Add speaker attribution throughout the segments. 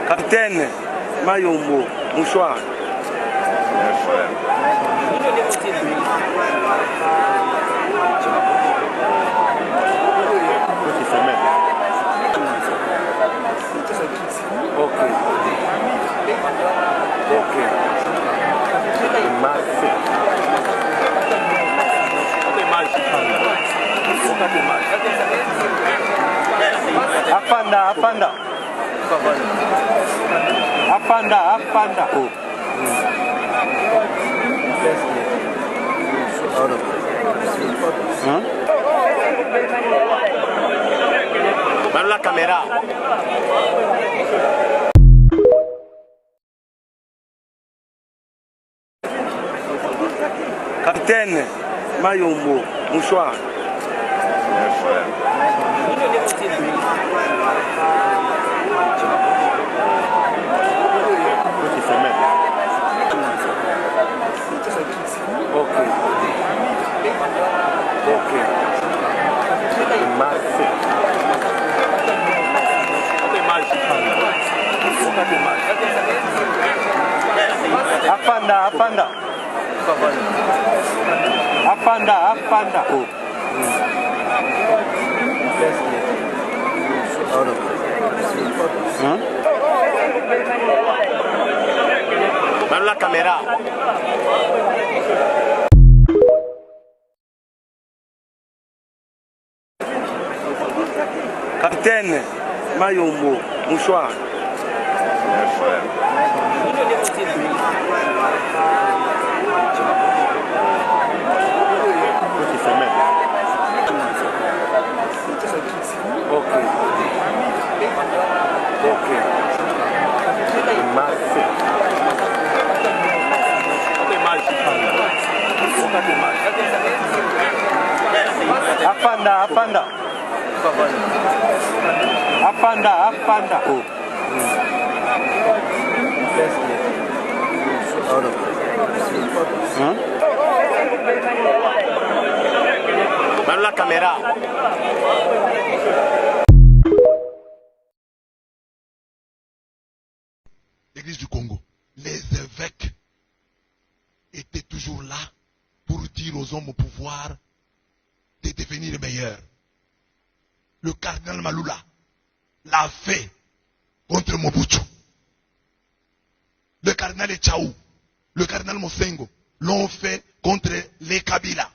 Speaker 1: Capitaine Mayombo, mouchoir. Ok. Apanda. Oh. Dans la caméra. Capitaine Mayombo, mouchoir. Apanda. Oh. Dans la caméra. Capitaine Mayombo, mouchoir. Apanda. Oh. Dans la caméra.
Speaker 2: L'Église du Congo, les évêques étaient toujours là pour dire aux hommes au pouvoir de devenir meilleurs. Le cardinal Malula l'a fait contre Mobutu. Le cardinal Echaou, le cardinal Mosengo l'ont fait contre les Kabila.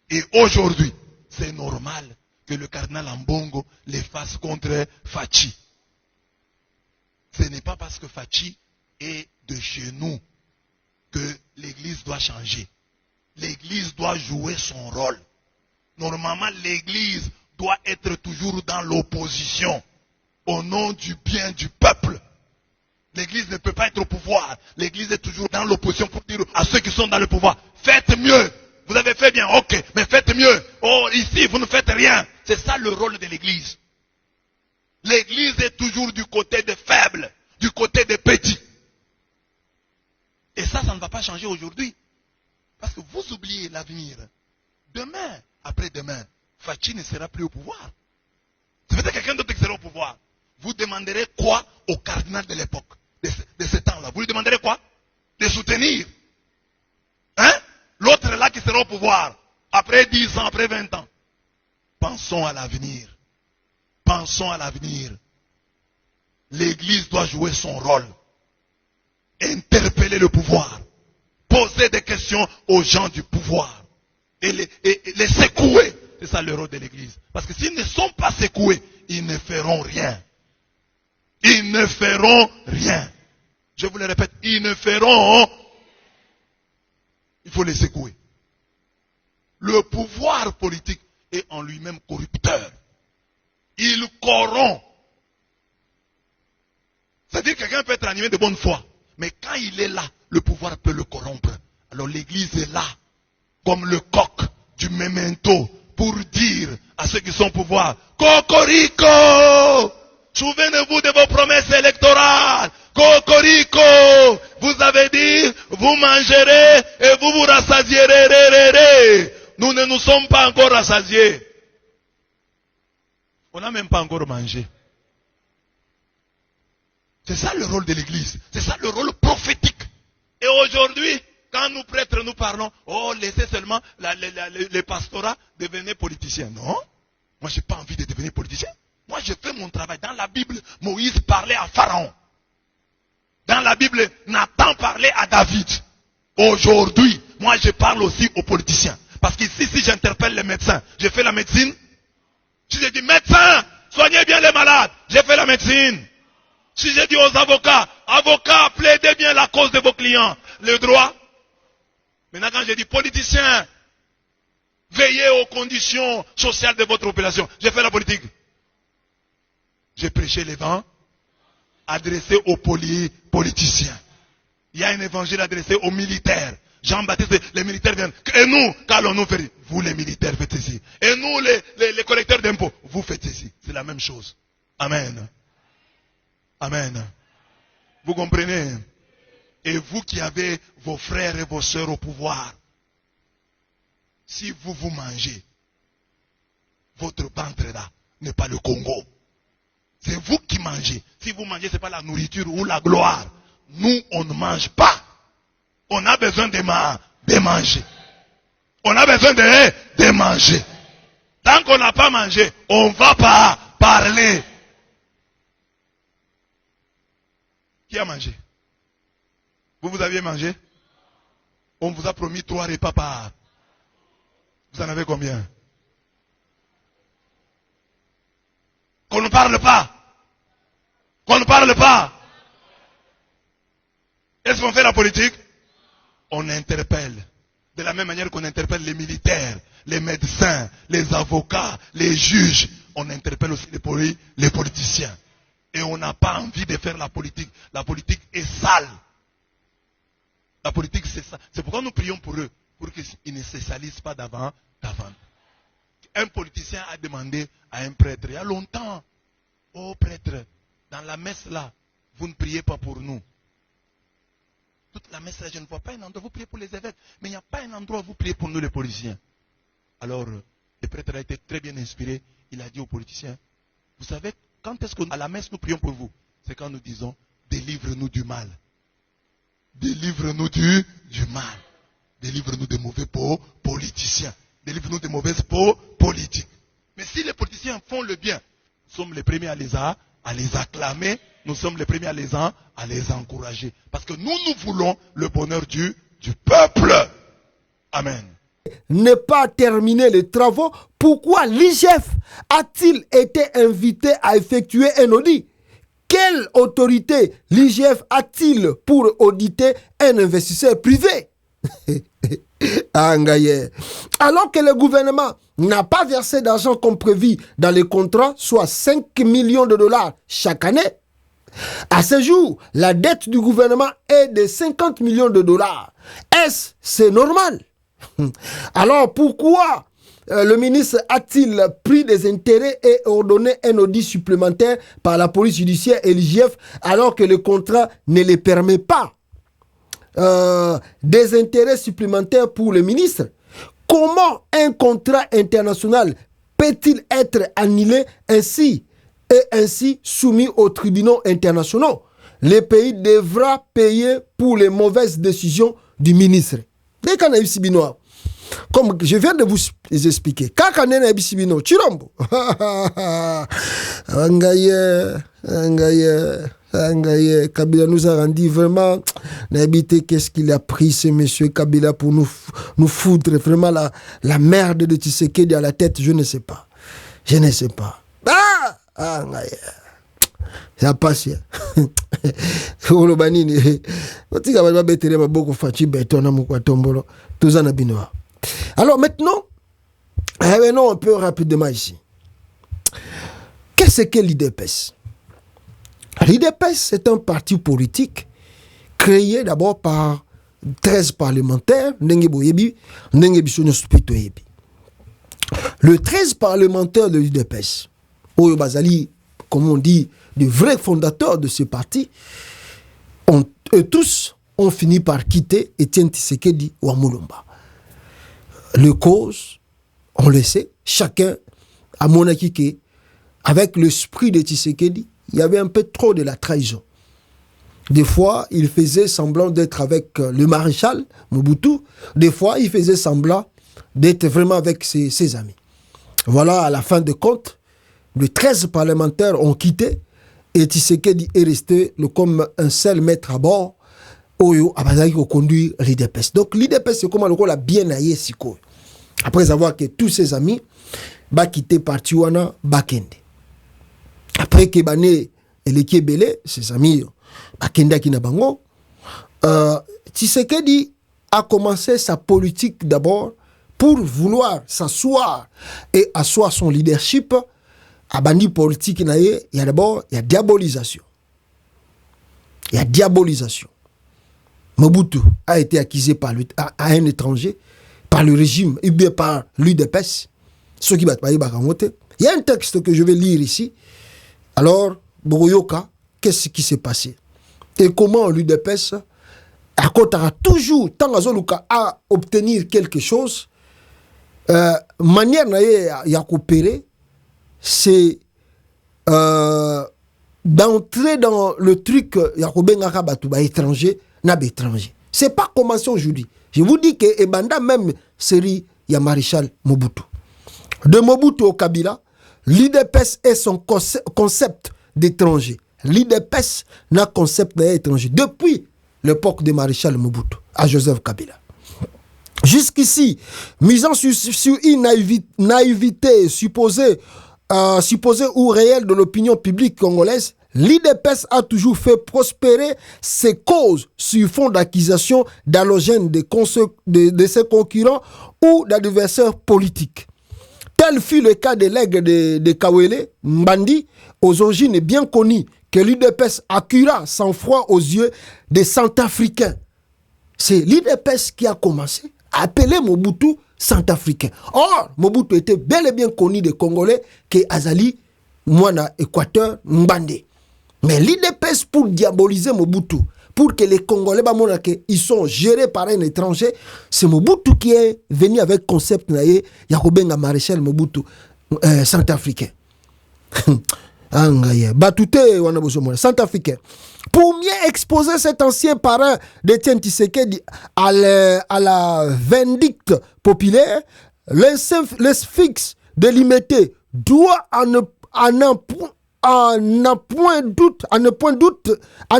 Speaker 2: Et aujourd'hui, c'est normal que le cardinal Ambongo les fasse contre Fachi. Ce n'est pas parce que Fachi est de chez nous que l'Église doit changer. L'Église doit jouer son rôle. Normalement, l'Église doit être toujours dans l'opposition au nom du bien du peuple. L'Église ne peut pas être au pouvoir. L'Église est toujours dans l'opposition pour dire à ceux qui sont dans le pouvoir, faites mieux. Vous avez fait bien, ok, mais faites mieux. Oh, ici, vous ne faites rien. C'est ça le rôle de l'Église. L'Église est toujours du côté des faibles, du côté des petits. Et ça ne va pas changer aujourd'hui. Parce que vous oubliez l'avenir. Demain, après-demain, Fachi ne sera plus au pouvoir. C'est peut-être quelqu'un d'autre qui sera au pouvoir. Vous demanderez quoi au cardinal de l'époque, de ce temps-là? Vous lui demanderez quoi? De soutenir. Hein? L'autre là qui sera au pouvoir, après 10 ans, après 20 ans. Pensons à l'avenir. Pensons à l'avenir. L'Église doit jouer son rôle. Interpeller le pouvoir. Poser des questions aux gens du pouvoir. Et les secouer. C'est ça le rôle de l'Église. Parce que s'ils ne sont pas secoués, ils ne feront rien. Ils ne feront rien. Je vous le répète, ils ne feront. Il faut les secouer. Le pouvoir politique est en lui-même corrupteur. Il corrompt. C'est-à-dire que quelqu'un peut être animé de bonne foi. Mais quand il est là, le pouvoir peut le corrompre. Alors l'Église est là, comme le coq du memento, pour dire à ceux qui sont au pouvoir, Cocorico! Souvenez-vous de vos promesses électorales. Cocorico! Vous avez dit, vous mangerez et vous vous rassasierez. Nous ne nous sommes pas encore rassasiés. On n'a même pas encore mangé. C'est ça le rôle de l'église. C'est ça le rôle prophétique. Et aujourd'hui, quand nous prêtres nous parlons, oh, laissez seulement les pastorats devenir politiciens. Non, moi je n'ai pas envie de devenir politicien. Moi je fais mon travail. Dans la Bible, Moïse parlait à Pharaon. Dans la Bible, Nathan parlait à David. Aujourd'hui, moi je parle aussi aux politiciens. Parce qu'ici, si j'interpelle les médecins, je fais la médecine. Si je dis médecin, soignez bien les malades, j'ai fait la médecine. Si je dis aux avocats, avocats, plaidez bien la cause de vos clients, le droit. Maintenant quand je dis politiciens, veillez aux conditions sociales de votre population, j'ai fait la politique. J'ai prêché l'évangile adressé aux politiciens. Il y a un évangile adressé aux militaires. Jean-Baptiste, les militaires viennent. Et nous, qu'allons-nous faire? Vous les militaires faites ceci. Et nous, les collecteurs d'impôts, vous faites ceci. C'est la même chose. Amen. Amen. Vous comprenez? Et vous qui avez vos frères et vos sœurs au pouvoir, si vous mangez, votre ventre là n'est pas le Congo. C'est vous qui mangez. Si vous mangez, ce n'est pas la nourriture ou la gloire. Nous, on ne mange pas. On a besoin de manger. On a besoin de manger. Tant qu'on n'a pas mangé, on ne va pas parler. Qui a mangé? Vous aviez mangé? On vous a promis 3 repas par. Vous en avez combien? Qu'on ne parle pas. Qu'on ne parle pas. Est-ce qu'on fait la politique? On interpelle. De la même manière qu'on interpelle les militaires, les médecins, les avocats, les juges. On interpelle aussi les politiciens. Et on n'a pas envie de faire la politique. La politique est sale. La politique c'est ça. C'est pourquoi nous prions pour eux. Pour qu'ils ne se salissent pas d'avant. Un politicien a demandé à un prêtre il y a longtemps. Oh prêtre, dans la messe là, vous ne priez pas pour nous. Toute la messe là, je ne vois pas un endroit où vous priez pour les évêques. Mais il n'y a pas un endroit où vous priez pour nous les politiciens. Alors, le prêtre a été très bien inspiré. Il a dit aux politiciens, vous savez, quand est-ce qu'à la messe nous prions pour vous? C'est quand nous disons, délivre-nous du mal. Délivre-nous du mal. Délivre-nous des mauvais politiciens. Délivre-nous des mauvaises politiques. Mais si les politiciens font le bien, nous sommes les premiers à les acclamer. Nous sommes les premiers à les encourager. Parce que nous voulons le bonheur du peuple. Amen.
Speaker 3: Ne pas terminer les travaux, pourquoi l'IGF a-t-il été invité à effectuer un audit? Quelle autorité l'IGF a-t-il pour auditer un investisseur privé? Alors que le gouvernement n'a pas versé d'argent comme prévu dans les contrats, soit 5 millions de dollars chaque année, à ce jour, la dette du gouvernement est de 50 millions de dollars. Est-ce c'est normal? Alors pourquoi le ministre a-t-il pris des intérêts et ordonné un audit supplémentaire par la police judiciaire et l'IGF alors que le contrat ne les permet pas? Des intérêts supplémentaires pour le ministre. Comment un contrat international peut-il être annulé ainsi soumis aux tribunaux internationaux? Le pays devra payer pour les mauvaises décisions du ministre. Comme je viens de vous expliquer, Kakanena Bisibino, Chirombo. Angaye, Kabila nous a rendu vraiment. N'habitez qu'est-ce qu'il a pris ce monsieur Kabila pour nous foutre vraiment la merde de Tshisekedi à la tête, je ne sais pas. Je ne sais pas. Angaye. Ça passe. Alors maintenant, revenons un peu rapidement ici. Qu'est-ce que l'IDPS? L'IDPS, c'est un parti politique créé d'abord par 13 parlementaires. Le 13 parlementaires de l'IDPS, Oyo Bazali, comme on dit, les vrais fondateurs de ce parti, tous ont fini par quitter Etienne Tshisekedi ou Amulumba. Le cause, on le sait, chacun a avec l'esprit de Tshisekedi, il y avait un peu trop de la trahison. Des fois, il faisait semblant d'être avec le maréchal Mobutu. Des fois, il faisait semblant d'être vraiment avec ses amis. Voilà, à la fin de compte, les 13 parlementaires ont quitté et Tshisekedi est resté comme un seul maître à bord. Oyo abazaki ko conduire l'IDPS. Donc l'IDPS c'est comme le rôle a bien aillé siko. Après avoir que tous ses amis ba quitté parti wana bakende. Après que bané eleki belé ses amis bakenda ki na bango Tshisekedi a commencé sa politique d'abord pour vouloir s'asseoir et asseoir son leadership. A bandi politique na ye, il y a d'abord il y a diabolisation. Il y a diabolisation. Mobutu a été accusé à un étranger, par le régime, et bien par l'UDPS. Ceux qui battent pas, il y a un texte que je vais lire ici. Alors, Boroyoka, qu'est-ce qui s'est passé? Et comment l'UDPS a toujours, tant à obtenir quelque chose, manière à coopérer, c'est d'entrer dans le truc étranger. C'est pas commencé aujourd'hui. Je vous dis que Ebanda même série ya maréchal Mobutu. De Mobutu au Kabila, l'IDPS est son concept d'étranger. L'IDPS n'a concept d'étranger depuis l'époque de maréchal Mobutu à Joseph Kabila. Jusqu'ici, misant sur une naïveté supposée ou réelle de l'opinion publique congolaise, l'IDPS a toujours fait prospérer ses causes sur fond d'accusations d'allogènes de ses concurrents ou d'adversaires politiques. Tel fut le cas des legs de Kawele, Mbandi, aux origines bien connues, que l'IDPS accura sans froid aux yeux des Centrafricains. C'est l'IDPS qui a commencé à appeler Mobutu Centrafricain. Or, Mobutu était bel et bien connu des Congolais que Azali, Mwana, Équateur, Mbande. Mais l'IDPS, pour diaboliser Mobutu, pour que les Congolais, ils sont gérés par un étranger, c'est Mobutu qui est venu avec le concept de Yakobenga Maréchal Mobutu Centrafricain. Centrafricain. Pour mieux exposer cet ancien parrain d'Étienne Tshisekedi à la vindicte populaire, le sphinx de l'imité doit à ne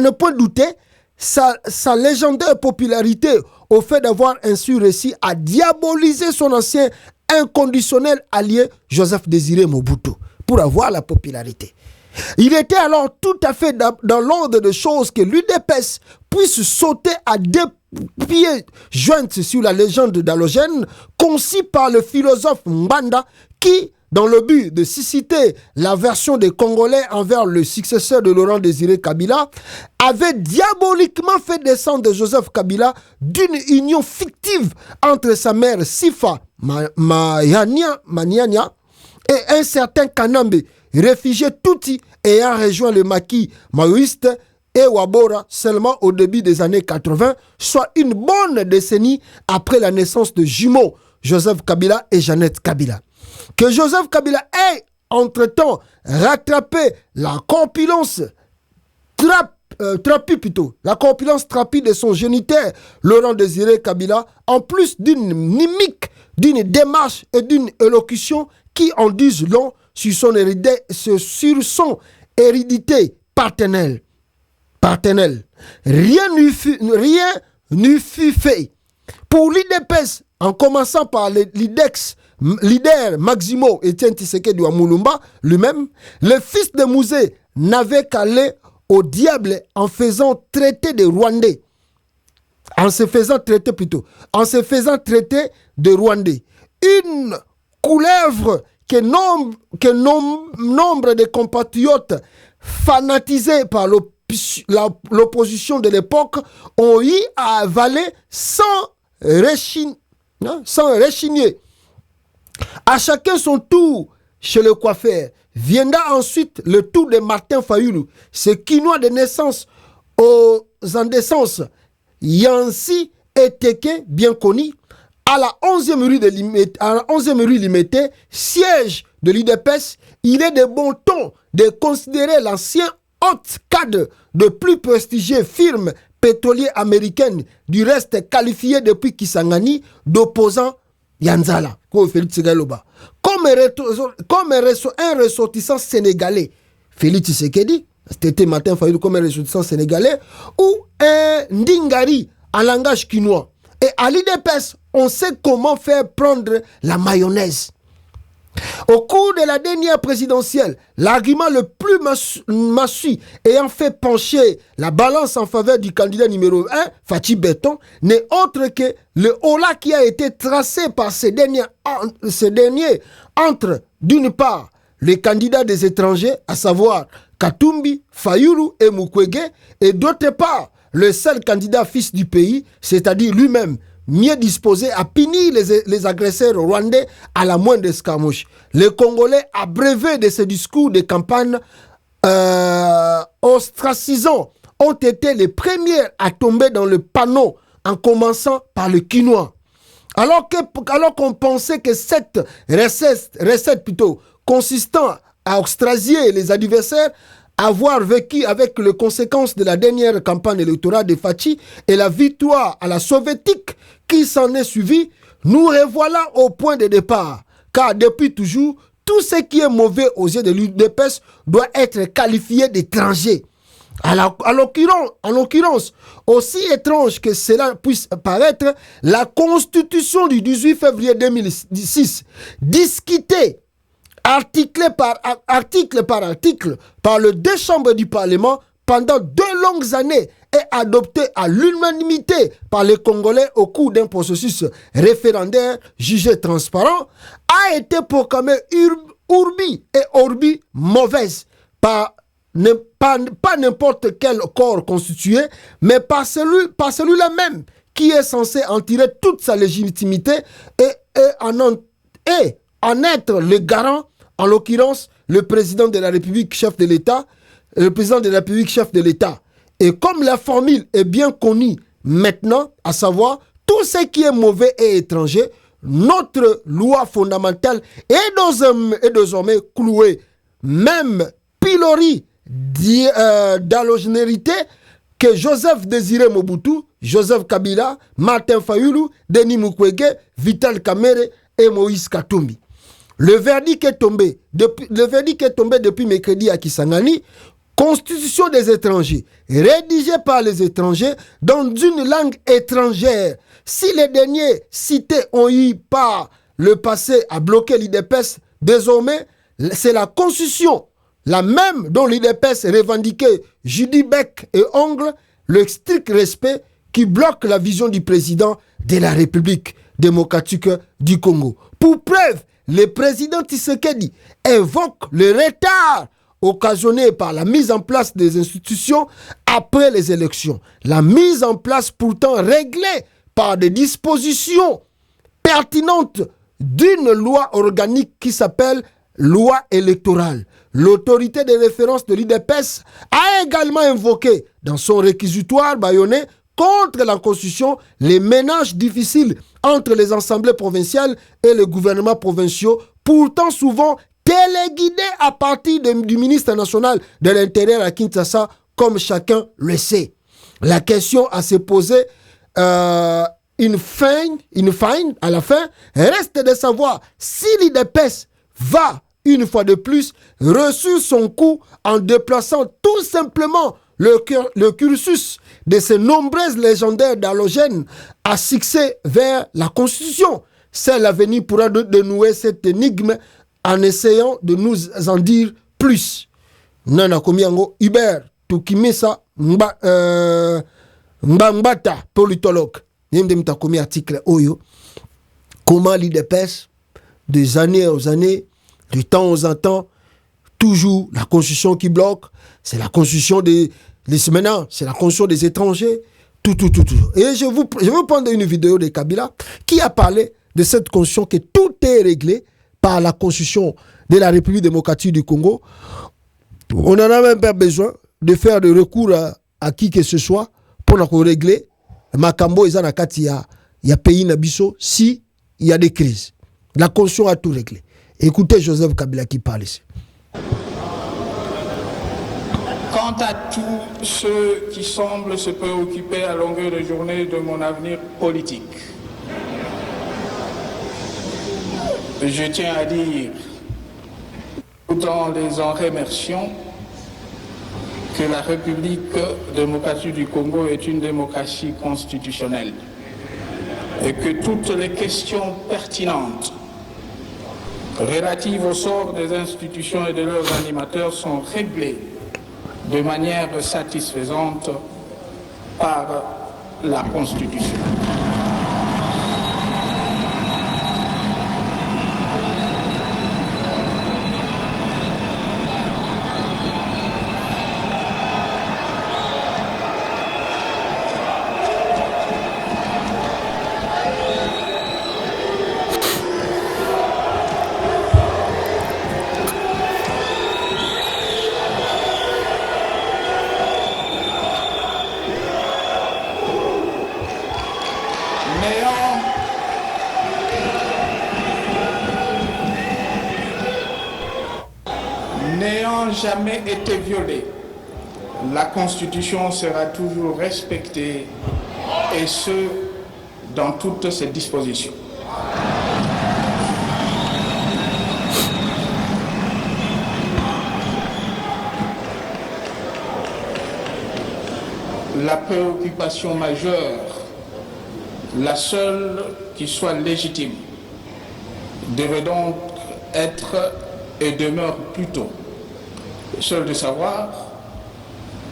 Speaker 3: point douter sa légendaire popularité au fait d'avoir ainsi réussi à diaboliser son ancien inconditionnel allié Joseph Désiré Mobutu pour avoir la popularité. Il était alors tout à fait dans l'ordre de choses que l'UDPS puisse sauter à deux pieds joints sur la légende d'Allogène conçue par le philosophe Mbanda qui, dans le but de susciter l'aversion des Congolais envers le successeur de Laurent Désiré Kabila, avait diaboliquement fait descendre Joseph Kabila d'une union fictive entre sa mère Sifa Maniania et un certain Kanambe, réfugié Tutsi ayant rejoint le maquis maoïste et Wabora seulement au début des années 80, soit une bonne décennie après la naissance de jumeaux Joseph Kabila et Jeannette Kabila. Que Joseph Kabila ait entre-temps rattrapé la corpulence trapue de son géniteur Laurent Désiré Kabila, en plus d'une mimique, d'une démarche et d'une élocution qui en disent long sur son hérédité paternelle. Rien n'eût fut fait. Pour l'IDPS, en commençant par le leader Maximo Etienne Tshisekedi wa Mulumba lui-même, le fils de Mouzé n'avait qu'à aller au diable en faisant traiter de Rwandais. En se faisant traiter de Rwandais. Une couleuvre que nombre de compatriotes fanatisés par l'opposition de l'époque ont eu à avaler sans rechigner. À chacun son tour chez le coiffeur. Viendra ensuite le tour de Martin Fayulu, ce quinois de naissance aux indécences. Yansi et Teke, bien connu, à la 11e rue Limité, siège de l'IDPS, il est de bon ton de considérer l'ancien haute cadre de plus prestigieuses firmes pétrolières américaines, du reste qualifiées depuis Kisangani d'opposants Yanzala. Comme un ressortissant sénégalais, Félix Tshisekedi, c'était matin comme un ressortissant sénégalais, ou un Ndingari en langage quinois. Et à l'IDPS, on sait comment faire prendre la mayonnaise. Au cours de la dernière présidentielle, l'argument le plus massue ayant fait pencher la balance en faveur du candidat numéro 1, Fachi Béton, n'est autre que le holà qui a été tracé par ces derniers entre, d'une part, les candidats des étrangers, à savoir Katumbi, Fayulu et Mukwege, et d'autre part, le seul candidat fils du pays, c'est-à-dire lui-même, mieux disposé à punir les agresseurs rwandais à la moindre escarmouche. Les Congolais, abreuvés de ce discours de campagne ostracisant, ont été les premiers à tomber dans le panneau, en commençant par le quinois. Alors qu'on pensait que cette recette plutôt consistant à ostraciser les adversaires, avoir vécu avec les conséquences de la dernière campagne électorale de Fachi et la victoire à la soviétique qui s'en est suivie, nous revoilà au point de départ. Car depuis toujours, tout ce qui est mauvais aux yeux de l'UDPS doit être qualifié d'étranger. En l'occurrence, aussi étrange que cela puisse paraître, la Constitution du 18 février 2006, discutée article par article par les deux chambres du Parlement pendant 2 longues années et adopté à l'unanimité par les Congolais au cours d'un processus référendaire jugé transparent, a été proclamée urbi et orbi mauvaise pas n'importe quel corps constitué, mais par celui-là même qui est censé en tirer toute sa légitimité et en être le garant, en l'occurrence le président de la République, chef de l'État, Et comme la formule est bien connue maintenant, à savoir tout ce qui est mauvais et étranger, notre loi fondamentale est désormais clouée. Même pilori d'allogénérité que Joseph Désiré Mobutu, Joseph Kabila, Martin Fayulu, Denis Mukwege, Vital Kamerhe et Moïse Katumbi. Le verdict est tombé depuis mercredi à Kisangani. Constitution des étrangers, rédigée par les étrangers dans une langue étrangère. Si les derniers cités ont eu par le passé à bloquer l'IDPS, désormais, c'est la Constitution, la même dont l'IDPS revendiquait Judy bec et ongle, le strict respect qui bloque la vision du président de la République démocratique du Congo. Pour preuve, le président Tshisekedi évoque le retard occasionné par la mise en place des institutions après les élections. La mise en place pourtant réglée par des dispositions pertinentes d'une loi organique qui s'appelle loi électorale. L'autorité de référence de l'IDPS a également invoqué dans son réquisitoire bâillonné contre la Constitution les ménages difficiles entre les assemblées provinciales et les gouvernements provinciaux, pourtant souvent téléguidés à partir du ministre national de l'Intérieur à Kinshasa, comme chacun le sait. La question à se poser, une fin à la fin, reste de savoir si l'IDPS va, une fois de plus, reçu son coup en déplaçant tout simplement le cursus de ces nombreuses légendaires d'allogènes à succès vers la Constitution. C'est l'avenir pourra dénouer cette énigme en essayant de nous en dire plus. Nana Komiango Hubert Tukimisa Mbambata, politologue. Yemdemta komi article Oyo. Comment l'IDPS, des années aux années, de temps aux temps, toujours la Constitution qui bloque, c'est la Constitution maintenant, c'est la Constitution des étrangers, tout. Et je vais prendre une vidéo de Kabila qui a parlé de cette Constitution que tout est réglé par la Constitution de la République démocratique du Congo. On n'en a même pas besoin de faire de recours à qui que ce soit pour régler Makambo et Zanakati, il y a pays Nabiso si il y a des crises. La Constitution a tout réglé. Écoutez Joseph Kabila qui parle ici.
Speaker 4: Quand Quant à tous ceux qui semblent se préoccuper à longueur de journée de mon avenir politique, je tiens à dire, tout en les en remerciant, que la République démocratique du Congo est une démocratie constitutionnelle et que toutes les questions pertinentes relatives au sort des institutions et de leurs animateurs sont réglées de manière satisfaisante par la Constitution. N'ayant jamais été violée, la Constitution sera toujours respectée, et ce, dans toutes ses dispositions. La préoccupation majeure, la seule qui soit légitime, devait donc être et demeure plutôt seul de savoir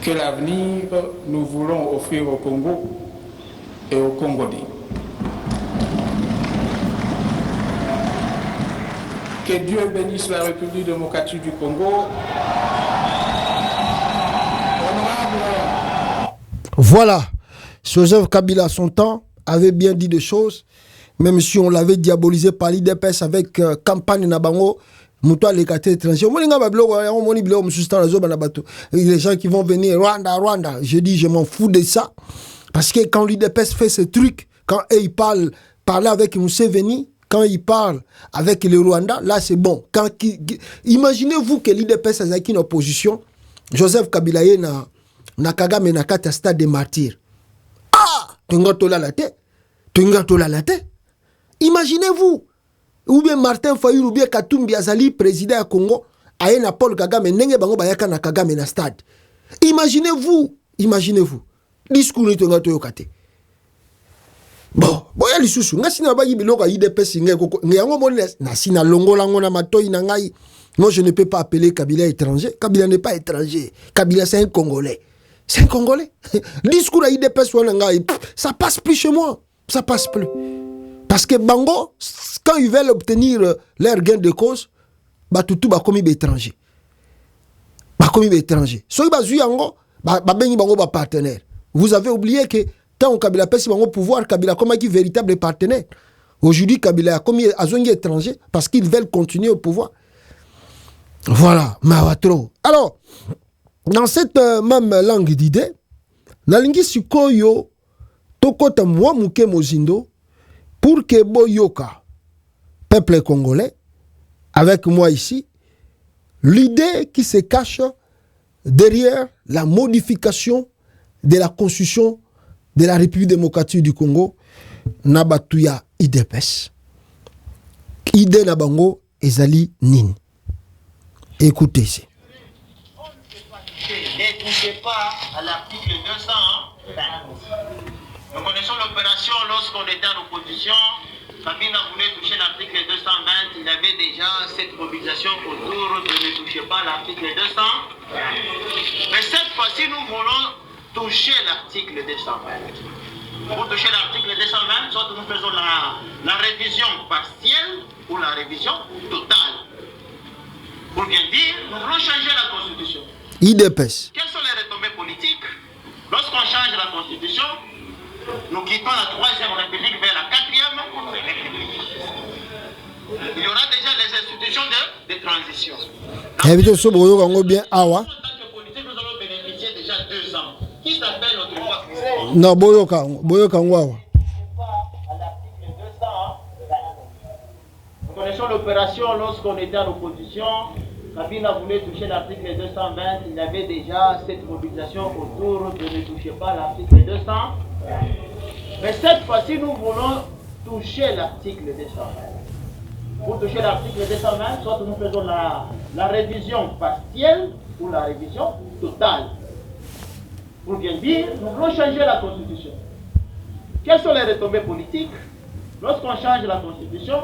Speaker 4: quel avenir nous voulons offrir au Congo et aux Congolais. Que Dieu bénisse la République démocratique du Congo.
Speaker 3: Voilà, Joseph Kabila, son temps, avait bien dit des choses, même si on l'avait diabolisé par l'IDPS avec campagne Nabango. Les gens qui vont venir, Rwanda, je dis, je m'en fous de ça. Parce que quand l'IDPS fait ce truc, quand ils parlent avec Museveni, quand ils parlent avec le Rwanda, là c'est bon. Imaginez-vous que l'IDPS a une opposition, Joseph Kabila na Kagame na kata stade des martyrs. Ah! Tungotola la tête. Imaginez-vous. Ou bien Martin Fayulu, ou bien Katumbi Azali, président du Congo, aye na Paul Kagame, nenge bango bayaka na Kagame na stade. Imaginez-vous. Discours ni tonga toyo kate. Bon, boya lisusu, nga sina ba yibiloko IDPS ngeyango moni na sina longola ngona matoi na ngai. Moi je ne peux pas appeler Kabila étranger. Kabila n'est pas étranger. Kabila c'est un Congolais. C'est un Congolais. Discours à IDPS wana ngai, ça passe plus chez moi. Ça passe plus. Parce que Bango, quand ils veulent obtenir leur gain de cause, tout va comme étranger. Soy bazui yango, bengi bango ba partenaire. Vous avez oublié que quand Kabila pèse bango pouvoir, Kabila comme un véritable partenaire. Aujourd'hui, Kabila a commis azongi étranger parce qu'ils veulent continuer au pouvoir. Voilà, mawatro. Alors, dans cette même langue d'idée, nalingi sikoyo tokota mwa muke mozindo pour que boyoka, peuple congolais, avec moi ici, l'idée qui se cache derrière la modification de la constitution de la République démocratique du Congo, Nabatuya IDPS. Idée Nabango Ezali Nin. Écoutez ici.
Speaker 5: Ne touchez pas à l'article 220. Nous connaissons l'opération lorsqu'on était en opposition. Kabila voulait toucher l'article 220. Il y avait déjà cette mobilisation autour de ne toucher pas l'article 200. Mais cette fois-ci, nous voulons toucher l'article 220. Pour toucher l'article 220, soit nous faisons la révision partielle ou la révision totale. Pour bien dire, nous voulons changer la Constitution.
Speaker 3: IDPS.
Speaker 5: Quelles sont les retombées politiques? Lorsqu'on change la Constitution, nous quittons la 3e République vers la 4e République. Il y aura déjà les institutions de transition. En tant
Speaker 3: que
Speaker 5: politique, nous allons bénéficier déjà 2 ans. Qui s'appelle notre loi Christine?
Speaker 3: Non, Boyoka Ngwawa.
Speaker 5: Nous connaissons l'opération lorsqu'on était en opposition. Kabila voulait toucher l'article 220, il y avait déjà cette mobilisation autour de ne toucher pas l'article 200. Mais cette fois-ci, nous voulons toucher l'article 220. Pour toucher l'article 220, soit nous faisons la révision partielle ou la révision totale. Pour bien dire, nous voulons changer la Constitution. Quelles sont les retombées politiques? Lorsqu'on change la Constitution,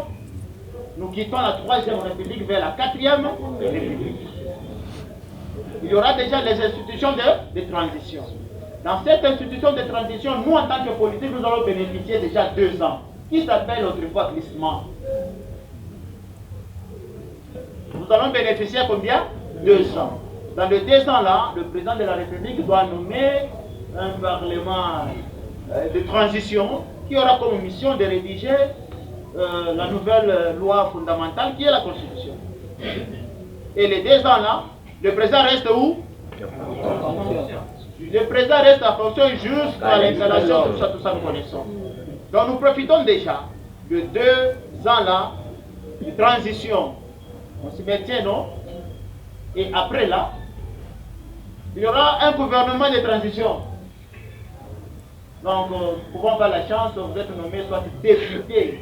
Speaker 5: nous quittons la 3e République vers la 4e République. Il y aura déjà les institutions de transition. Dans cette institution de transition, nous, en tant que politique, nous allons bénéficier déjà 2 ans, qui s'appelle autrefois glissement. Nous allons bénéficier combien? 2 ans. Dans les 2 ans-là, le président de la République doit nommer un parlement de transition qui aura comme mission de rédiger la nouvelle loi fondamentale qui est la Constitution. Et les 2 ans-là, le président reste où? Le président reste en fonction jusqu'à l'installation, tout ça nous connaissons. Donc nous profitons déjà de 2 ans-là de transition. On s'y maintient, non? Et après là, il y aura un gouvernement de transition. Donc, nous pouvons avoir la chance, vous êtes nommé soit député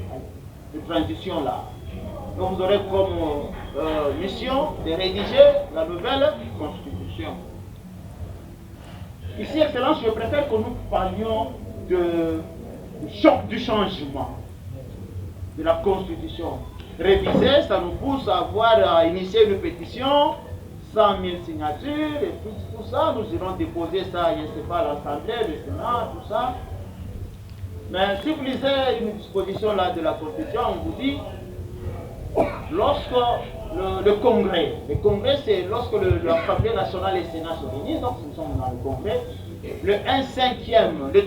Speaker 5: de transition là. Donc, vous aurez comme mission de rédiger la nouvelle Constitution. Ici, Excellence, je préfère que nous parlions du changement de la Constitution. Réviser, ça nous pousse à initier une pétition, 100 000 signatures, et tout ça, nous irons déposer ça, je ne sais pas, à l'Assemblée, le Sénat, tout ça. Mais si vous lisez une disposition là de la Constitution, on vous dit, lorsque le Congrès c'est lorsque l'Assemblée nationale et le Sénat se réunissent, donc nous sommes dans le Congrès, le 1/5, le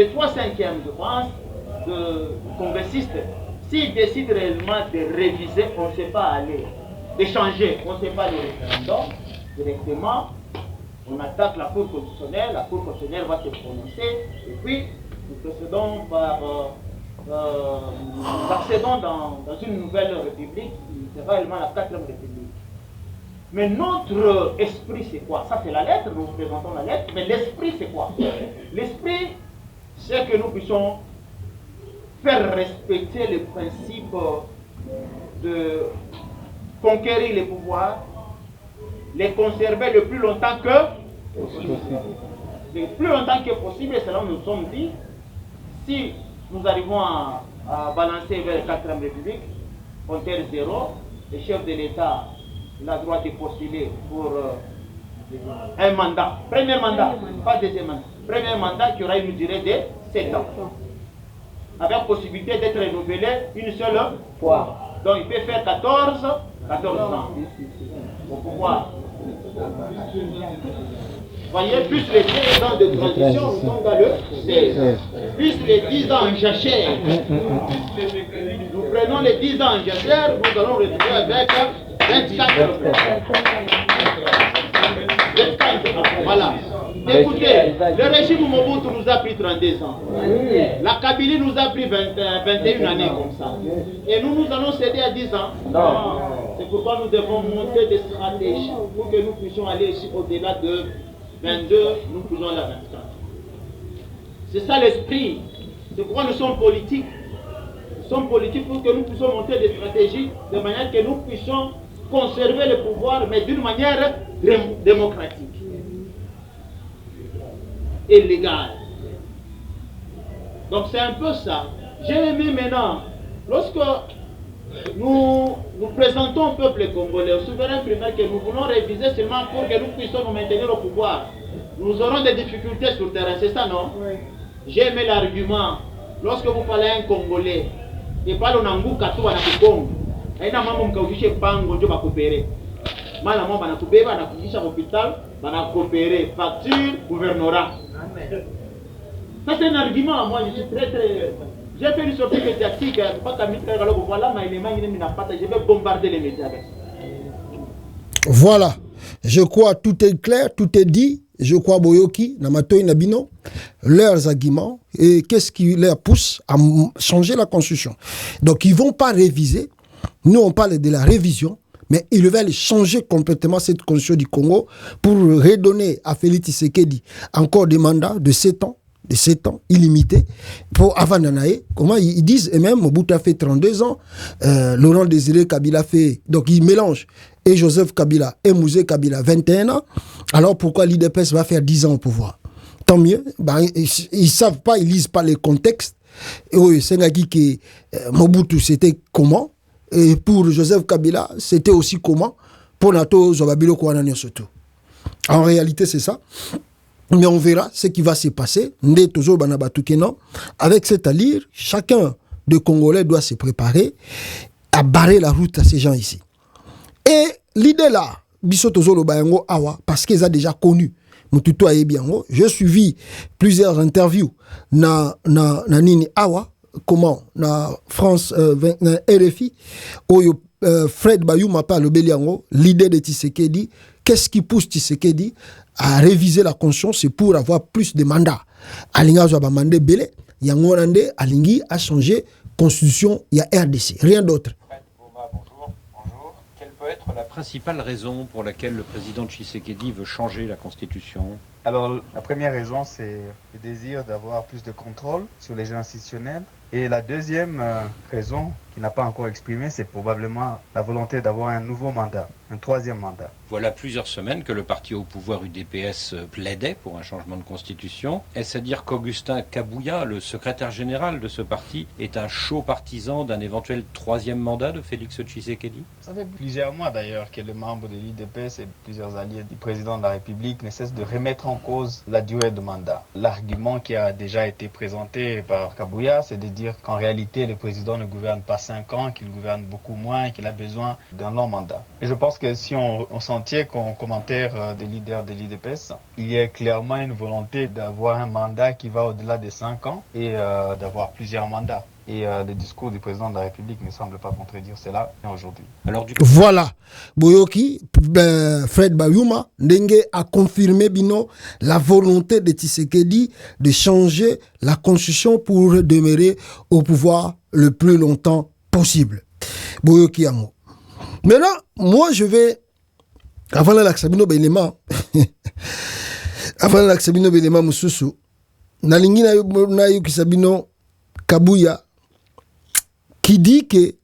Speaker 5: 3/5, je pense, de congressistes, s'ils décident réellement de réviser, on ne sait pas aller, de changer, on ne sait pas le référendum, directement, on attaque la Cour constitutionnelle, la Cour constitutionnelle va se prononcer, et puis nous procédons par, nous accédons dans une nouvelle république, qui sera réellement la 4e république. Mais notre esprit, c'est quoi? Ça, c'est la lettre, nous présentons la lettre, mais l'esprit, c'est quoi? L'esprit, c'est que nous puissions faire respecter le principe de conquérir les pouvoirs, les conserver le plus longtemps que possible. Le plus longtemps que possible, et c'est là où nous sommes dit, si nous arrivons à balancer vers la 4e République, compteur 0, le chef de l'État a le droit de postuler pour un mandat. Premier mandat, pas deuxième mandat. Premier mandat qui aura une durée de 7 ans. Avec possibilité d'être renouvelé une seule fois. Donc il peut faire 14 ans pour pouvoir. Vous voyez, plus les 10 ans de transition, nous sommes dans le 16. Plus les 10 ans en jachère. Nous prenons les 10 ans en jachère, nous allons retrouver avec 24. Voilà. Écoutez, le régime Mobutu nous a pris 32 ans. La Kabylie nous a pris 21 années comme ça. Et nous allons céder à 10 ans. Non. C'est pourquoi nous devons monter des stratégies pour que nous puissions aller au-delà de 22, nous pouvons aller à 24. C'est ça l'esprit. C'est pourquoi nous sommes politiques. Nous sommes politiques pour que nous puissions monter des stratégies de manière que nous puissions conserver le pouvoir, mais d'une manière démocratique et légale. Donc c'est un peu ça. J'ai aimé maintenant, lorsque nous présentons au peuple congolais, au souverain primaire, que nous voulons réviser seulement pour que nous puissions nous maintenir au pouvoir, nous aurons des difficultés sur le terrain, c'est ça, non? Oui. J'ai aimé l'argument. Lorsque vous parlez à un Congolais, et parle en Anguka, tout va Congo. Et na mambo mkaujishe pango ndio bakopere. Mala mambo banakubeba na kujisha hospital, banakopere facture gouvernorat. Ça c'est un argument, moi je suis très. J'ai fait une sortie médiatique, pas qu'à mettre alors voilà ma élément il n'a pas, je vais bombarder les médias avec ça.
Speaker 3: Voilà. Je crois tout est clair, tout est dit. Je crois Boyoki, Namatoi Nabino, leurs arguments et qu'est-ce qui leur pousse à changer la constitution. Donc ils ne vont pas réviser. Nous on parle de la révision, Mais ils veulent changer complètement cette constitution du Congo pour redonner à Félix Tshisekedi encore des mandats de 7 ans, illimités, pour avant Nanaé. Comment ils disent, et même Mobutu a fait 32 ans, Laurent Désiré Kabila fait, donc ils mélangent, et Joseph Kabila et Mouzé Kabila 21 ans. Alors pourquoi l'IDPS va faire 10 ans au pouvoir? Tant mieux, ils savent pas, ils lisent pas les contextes. Et oui, c'est que Mobutu c'était comment? Et pour Joseph Kabila, c'était aussi comment? Pour Nato Zobabilo Kouanani surtout. En réalité, c'est ça. Mais on verra ce qui va se passer. Avec cette allure, chacun des Congolais doit se préparer à barrer la route à ces gens ici. Et l'idée là, parce qu'ils ont déjà connu Mututu Ayebiango, j'ai suivi plusieurs interviews na Nini Awa, comment na France na RFI, où Fred Bayou parle au Béliango, l'idée de Tshisekedi, qu'est-ce qui pousse Tshisekedi à réviser la conscience, c'est pour avoir plus de mandats. Alinga Zouaba Mandé Belé, Yangourande, Alingi a changé constitution, il y a RDC, rien d'autre.
Speaker 6: Bonjour. Quelle peut être la principale raison pour laquelle le président Tshisekedi veut changer la constitution?
Speaker 7: Alors, la première raison, c'est le désir d'avoir plus de contrôle sur les gens institutionnels. Et la deuxième raison, qu'il n'a pas encore exprimée, c'est probablement la volonté d'avoir un nouveau mandat, un troisième mandat.
Speaker 6: Voilà plusieurs semaines que le parti au pouvoir UDPS plaidait pour un changement de constitution. Est-ce à dire qu'Augustin Kabouya, le secrétaire général de ce parti, est un chaud partisan d'un éventuel troisième mandat de Félix Tshisekedi?
Speaker 7: Ça fait plusieurs mois d'ailleurs que les membres de l'UDPS et plusieurs alliés du président de la République ne cessent de remettre en cause la durée de mandat. L'argument qui a déjà été présenté par Kabouya, c'est de dire qu'en réalité, le président ne gouverne pas 5 ans, qu'il gouverne beaucoup moins, qu'il a besoin d'un long mandat. Et je pense que si on s'en tient qu'en commentaire des leaders de l'UDPS, il y a clairement une volonté d'avoir un mandat qui va au-delà des 5 ans et d'avoir plusieurs mandats. Et le discours du président de la République ne semble pas contredire cela aujourd'hui.
Speaker 3: Voilà. Boyoki, Fred Bayuma, Ndenge a confirmé Bino la volonté de Tshisekedi de changer la constitution pour demeurer au pouvoir le plus longtemps possible. Boyoki Amo. Maintenant, moi je vais, avant l'accès Belema, avant l'accès Belema Moussousou, Nalingi na yuki Sabino Kabouya, qui dit que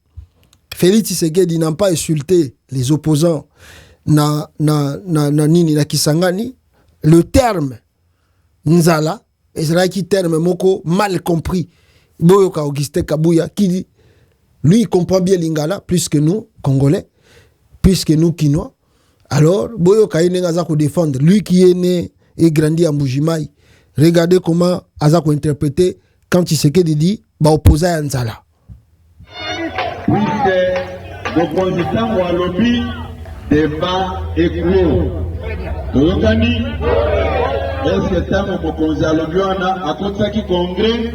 Speaker 3: Félix Tshisekedi n'a pas insulté les opposants na Kisangani, le terme Nzala, et c'est là qui terme moko mal compris. Boyoka Augustin Kabouya, qui dit, lui il comprend bien l'Ingala plus que nous, Congolais, plus que nous, Kinois. Alors, Boyoka Azako défendre, lui qui est né et grandi à Mbujimaï, regardez comment Azako interprété quand Tshisekedi dit, opposé à Nzala.
Speaker 8: Puisque l'opposition ou à lobby débat est clos. Toyokani, est-ce que ça vous propose à lobby à côté de qui congrès?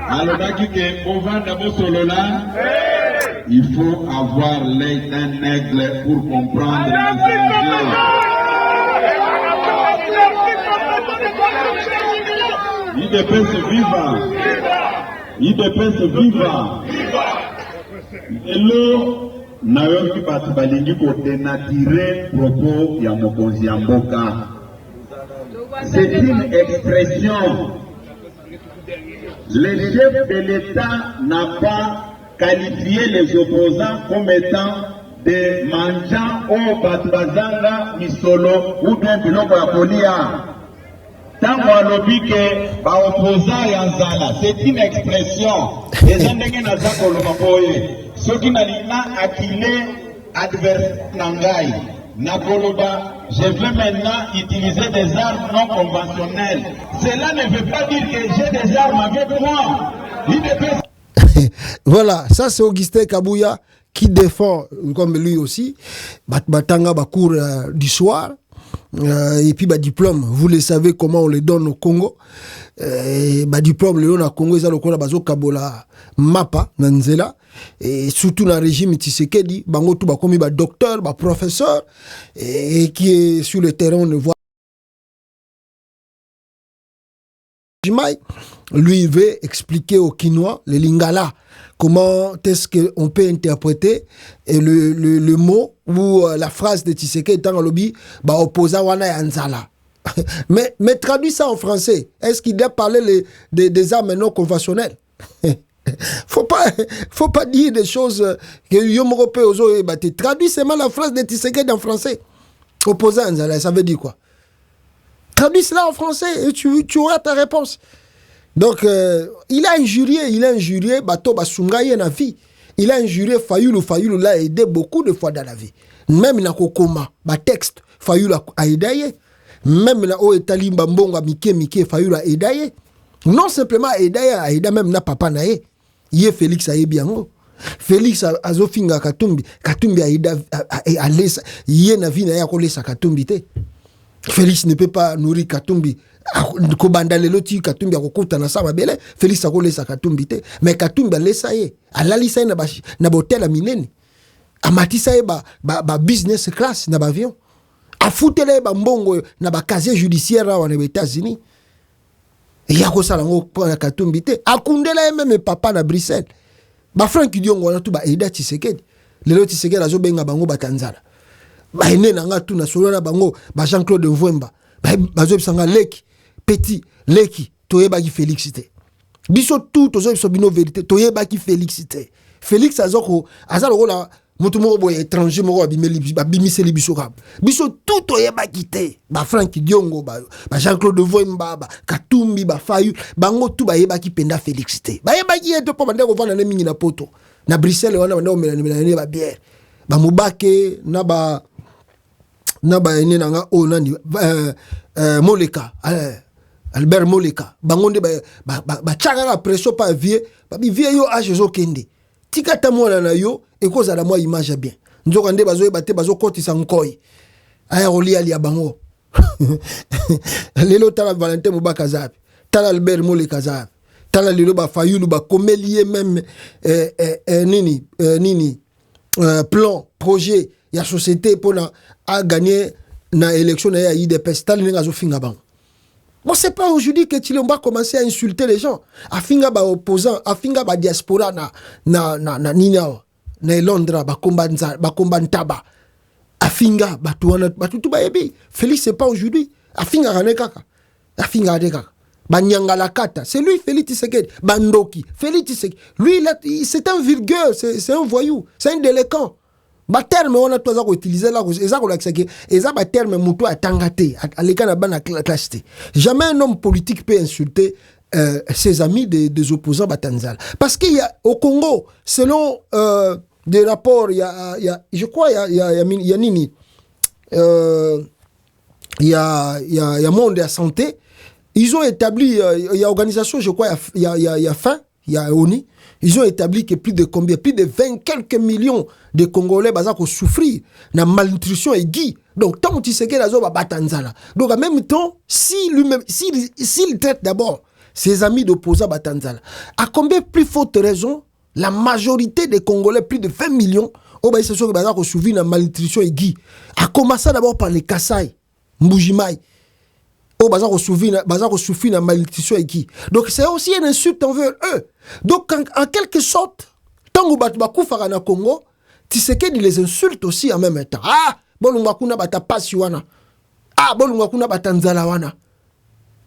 Speaker 8: Alors qu'on va d'abord solo là, il faut avoir l'œil d'un aigle pour comprendre les enjeux. IDPS viva! IDPS viva! Hello, nayoki bato balingi kodenatire propos ya mokonzi ya mboka. C'est une expression. Le chef de l'État n'a pas qualifié les opposants comme étant des mangeants ou batbazanga misolo ou bien biloko ya kolia. Tango alobi ke ba opposant ya nzala, c'est une expression. Eza ndenge naza koloba boye. Soki nalina akile adversaire nangai. Nakoloba, je vais maintenant utiliser des armes non conventionnelles. Cela ne veut pas dire que j'ai des armes avec moi.
Speaker 3: Voilà, ça c'est Augustin Kabouya qui défend, comme lui aussi, Batanga Bakour du soir. Et puis diplôme, vous le savez comment on les donne au Congo. Diplôme, le donne au Congo, ils ont le bazo Kabola Mapa, Nanzela. Et surtout dans le régime Tshisekedi, bango tout comme docteur, professeur, et qui est sur le terrain, on le voit. Mbujimai, lui, il veut expliquer aux Kinois, les Lingala, comment est-ce qu'on peut interpréter le mot ou la phrase de Tshisekedi étant au lobby, opposa wana ya nzala. mais traduis ça en français. Est-ce qu'il doit parler des armes non conventionnelles? Faut pas dire des choses que Yomorope Ozo Ebate. Traduis seulement la phrase de Tshisekedi en français. Opposa à nzala, ça veut dire quoi? Traduis cela en français et tu auras ta réponse. Donc, il a injurié Bato Basungaye na vie. Il a injurié Fayulu l'a aidé beaucoup de fois dans la vie. Même na kokoma, ba texte, Fayulu a aidé. Même na o etali mbambonga mike Fayulu a aidé. Non simplement a aidé même na papa na ye. Yé Félix a biango. Félix a zofinga Katumbi a aidé a lesa yé na vie na ya ko lesa Katumbi te. Félix ne peut pas nourrir Katumbi. Kobanda lelo ti Katumbi akokuta na sama bele Félix akolesa Katumbi te mais Katumbi alesa ye alalisa ye na botel minene amatisa ye ba business class na avion afutela ye mbongo na ba casier judiciaire wa na États-Unis ya ko sala ngo pour Katumbi te akundela ye même papa na Bruxelles ba Frank Diongo na tu ba aida Tshisekedi lelo Tshisekedi azo benga bango batanzala ba ene na ngatu na solo na bango ba Jean-Claude Mvwemba bazo bisanga leki petit leki toyeba ki Félix te biso tout tozo biso bino vérité toyeba ki Félix te Félix azoko azalo la mutu moko boye étranger moko babimiseli biso kaba biso tout toyeba ki te ba Frank Diongo ba Jean-Claude Mvwemba ba Katumbi ba Fayu bango tout bayeba ki penda Félix te bayeba ki eto po bande ko vana na mingi na poto na Bruxelles wana bande o melani ba bière ba Mubake na ba ene nanga o nani Moleka Albert Moleka bangonde ba tchaka la pression pa vie ba vie yo age zo kende tikata mwana na yo ekoza la moi image bien nzoka nde bazo ebate bazo kotisa nkoi aya roli ali bango lelo tala Valentin Mubaka zapi tala Albert Moleka zapi tala lelo ba Fayulu ba komelie même plan projet ya société pour a gagner na élection na IDPS tali nga zo finga bango. Bon, c'est pas aujourd'hui que Tshilombo commencer à insulter les gens. Afinga ba opposants, afinga ba diaspora na Nina, na Londres, ba kombantaba. Afinga ba tutu ba ebi. Félix c'est pas aujourd'hui. Afinga rane kaka. Afinga de kaka. Ba nyangala kata. C'est lui Félix Tshisekedi. Bandoki. Félix Tshisekedi. Lui c'est un vulgaire, c'est un voyou, c'est un délinquant. Ba terme on a toza ko utiliser là eza ko lakseke eza ba terme muto atangate aleka na bana classe. Jamais un homme politique peut insulter ses amis des opposants batanzala parce qu'il y a au Congo selon des rapports il y a je crois il y a nini il y a monde de la santé ils ont établi il y a organisation je crois il y a fin il y a ONU. Ils ont établi que plus de 20 quelques millions de Congolais ont souffrir de malnutrition aiguë. Donc, tant que Tshisekedi a batanzala. Donc, en même temps, s'il traite d'abord ses amis d'opposants batanzala, à combien plus forte raison, la majorité des Congolais, plus de 20 millions, ont souffrir de malnutrition aiguë. A commencer d'abord par les Kassai, Mbujimai. Bazar souffrir la malnutrition aiguë. Donc c'est aussi une insulte envers eux. Donc en quelque sorte, tant que Batoubakou fera na Congo, Tshisekedi les insulte aussi en même temps. Ah, bolunga kuna bata pasi wana. Ah, bolunga kuna bata nzala wana.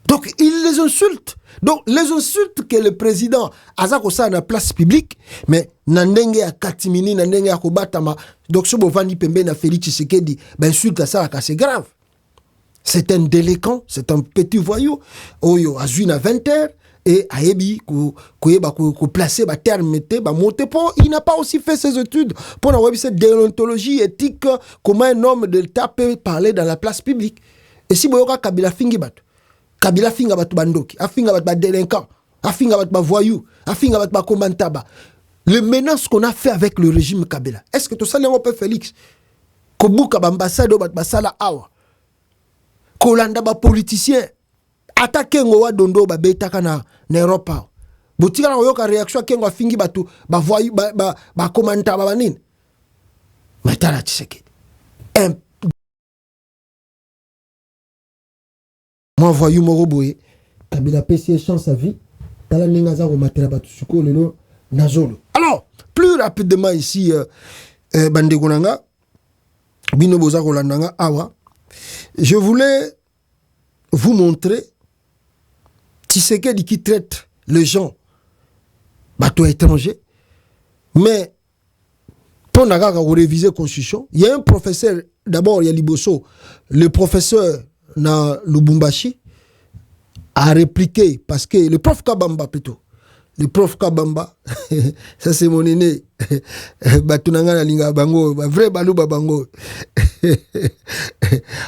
Speaker 3: Donc il les insulte. Donc les insultes que le président azako sa na place publique, mais nandenge ya katimini nandenge ya kobatama. Donc ce bovandi pembe na Félix Tshisekedi, ben insulte ça c'est grave. C'est un délinquant, c'est un petit voyou. Oyo azui na 20 heures et ayebi ko placer ba terme ba monter pour il n'a pas aussi fait ses études pour la cette déontologie éthique comment un homme de l'État peut parler dans la place publique. Et si boyoka Kabila fingi batu bandoki, afinga batu ba délinquant, afinga batu ba voyou, afinga batu ba kombantaba. Les menaces qu'on a fait avec le régime Kabila. Est-ce que tout ça on peut Félix Kobuka ambassade batu basala awa. Kolanda ba politicien attaquer ngowa dondo ba betaka na Europe. Botika na yoka réaction kengo fingi batu ba voyu ba commenta ba nini. Matala Tshisekedi. Moi voyu moroboye Kabila pesi chance à vie. Tala ningaza ko matela batusuko lelo nazolo. Alors, plus rapidement ici bande konanga bino boza kolandanga awa. Je voulais vous montrer Tshisekedi qui traite les gens bateaux étrangers, mais pour réviser la Constitution, il y a un professeur, d'abord il y a Liboso, le professeur na Lubumbashi a répliqué, parce que le prof Kabamba plutôt, le prof Kabamba, ça c'est mon aîné, Batunanga na linga bango, vrai baluba bango.